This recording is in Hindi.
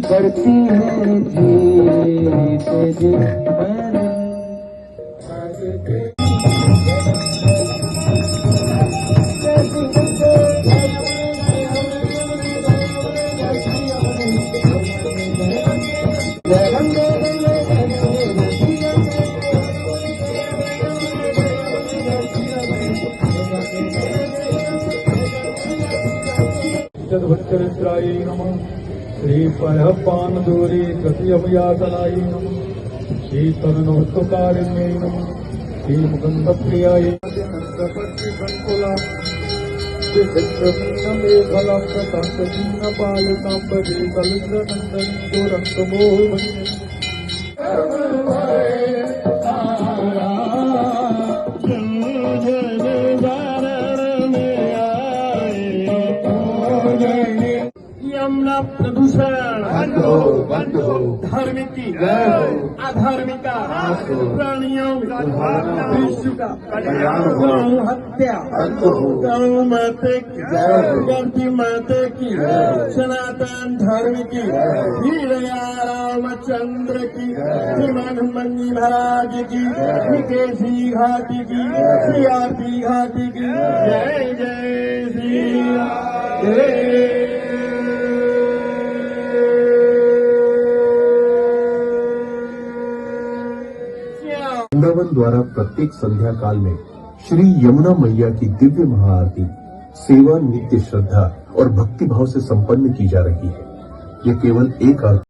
करती है जीत जीवन चरित्राय नमः श्री परहपानदूरी कृत्यभयातनाय नमः श्री तरुणोत्तकारिण्यै नमः श्री मुकुन्दप्रियाय संकुला मेघलं पालिकाम्बरे कलिन्द्रनन्दन दुरन्तमोहमन्ये प्रदूषण धार्मिक अधार्मिका प्राणियों विश्व का गौ हत्या गौ माते की गणपति माते की सनातन धर्म की वीरया रामचंद्र की हनुमंजी महाराज की निकेशी घाटी की सियाती घाटी की जय जय श्री जय वृंदावन द्वारा प्रत्येक संध्या काल में श्री यमुना मैया की दिव्य महाआरती सेवा, नित्य श्रद्धा और भक्ति भाव से संपन्न की जा रही है। यह केवल एक